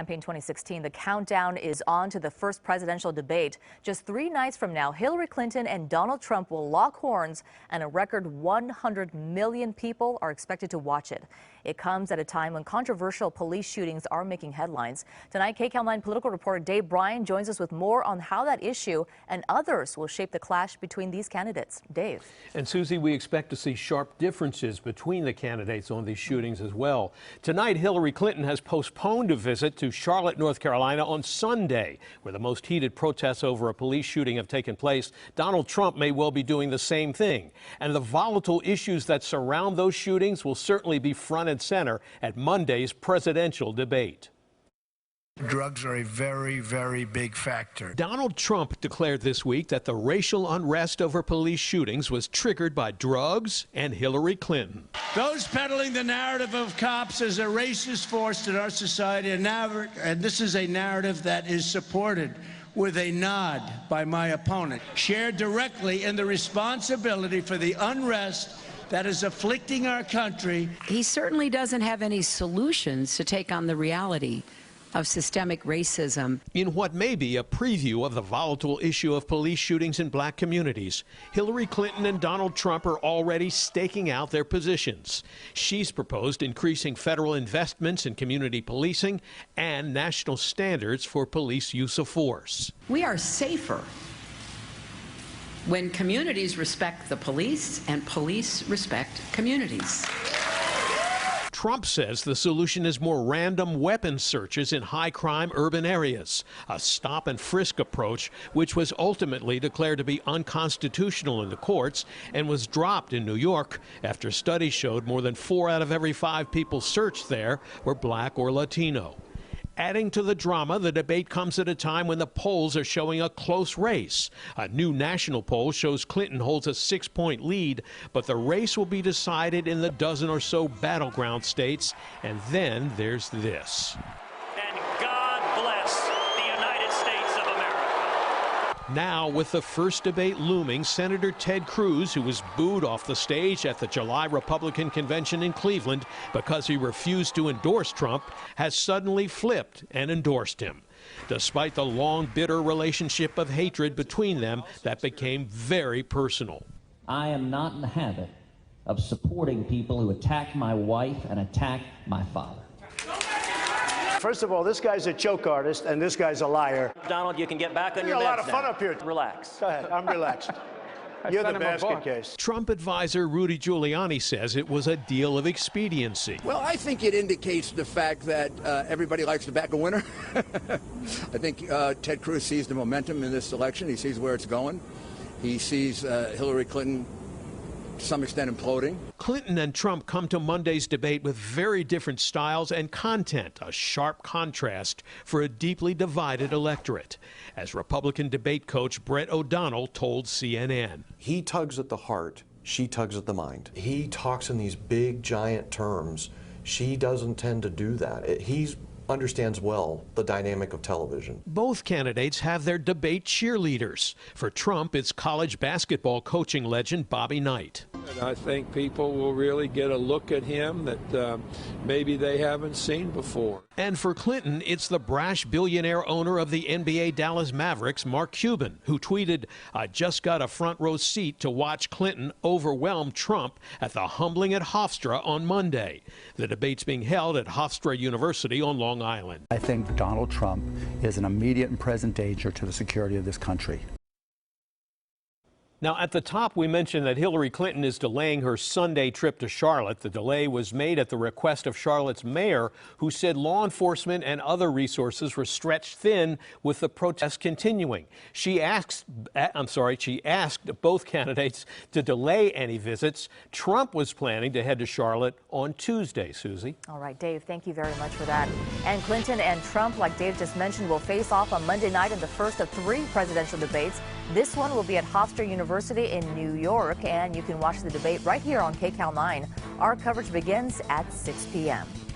Campaign 2016, the countdown is on to the first presidential debate. Just 3 nights from now, Hillary Clinton and Donald Trump will lock horns, and a record 100 million people are expected to watch it. It comes at a time when controversial police shootings are making headlines. Tonight, KCAL 9 political reporter Dave Bryan joins us with more on how that issue and others will shape the clash between these candidates. Dave. And Susie, we expect to see sharp differences between the candidates on these shootings as well. Tonight, Hillary Clinton has postponed a visit to Charlotte, North Carolina on Sunday, where the most heated protests over a police shooting have taken place. Donald Trump may well be doing the same thing. And the volatile issues that surround those shootings will certainly be front and center at Monday's presidential debate. Drugs are a very, very big factor. Donald Trump declared this week that the racial unrest over police shootings was triggered by drugs and Hillary Clinton. Those peddling the narrative of cops as a racist force in our society, and this is a narrative that is supported with a nod by my opponent, shared directly in the responsibility for the unrest that is afflicting our country. He certainly doesn't have any solutions to take on the reality of systemic racism. In what may be a preview of the volatile issue of police shootings in black communities, Hillary Clinton and Donald Trump are already staking out their positions. She's proposed increasing federal investments in community policing and national standards for police use of force. We are safer when communities respect the police and police respect communities. Trump says the solution is more random weapons searches in high-crime urban areas, a stop-and-frisk approach which was ultimately declared to be unconstitutional in the courts and was dropped in New York after studies showed more than 4 out of every 5 people searched there were black or Latino. Adding to the drama, the debate comes at a time when the polls are showing a close race. A new national poll shows Clinton holds a 6-point lead, but the race will be decided in the dozen or so battleground states. And then there's this. And God bless the United States of America. Now, with the first debate looming, Senator Ted Cruz, who was booed off the stage at the July Republican convention in Cleveland because he refused to endorse Trump, has suddenly flipped and endorsed him. Despite the long, bitter relationship of hatred between them that became very personal. I am not in the habit of supporting people who attack my wife and attack my father. First of all, this guy's a joke artist, and this guy's a liar. Donald, you can get back on your meds a lot of fun now. up here. Relax. Go ahead, I'm relaxed. You're the basket case. Trump advisor Rudy Giuliani says it was a deal of expediency. Well, I think it indicates the fact that everybody likes to back a winner. I think Ted Cruz sees the momentum in this election. He sees where it's going. He sees Hillary Clinton to some extent imploding. Clinton and Trump come to Monday's debate with very different styles and content, a sharp contrast for a deeply divided electorate, as Republican debate coach Brett O'Donnell told CNN. He tugs at the heart, she tugs at the mind. He talks in these big, giant terms. She doesn't tend to do that. He understands well the dynamic of television. Both candidates have their debate cheerleaders. For Trump, it's college basketball coaching legend Bobby Knight. And I think people will really get a look at him that maybe they haven't seen before. And for Clinton, it's the brash billionaire owner of the NBA Dallas Mavericks, Mark Cuban, who tweeted, "I just got a front row seat to watch Clinton overwhelm Trump at the humbling at Hofstra on Monday." The debate's being held at Hofstra University on Long Island. I think Donald Trump is an immediate and present danger to the security of this country. Now, at the top, we mentioned that Hillary Clinton is delaying her Sunday trip to Charlotte. The delay was made at the request of Charlotte's mayor, who said law enforcement and other resources were stretched thin with the protests continuing. She asked both candidates to delay any visits. Trump was planning to head to Charlotte on Tuesday, Susie. All right, Dave, thank you very much for that. And Clinton and Trump, like Dave just mentioned, will face off on Monday night in the first of 3 presidential debates. This one will be at Hofstra University in New York, and you can watch the debate right here on KCAL 9. Our coverage begins at 6 p.m.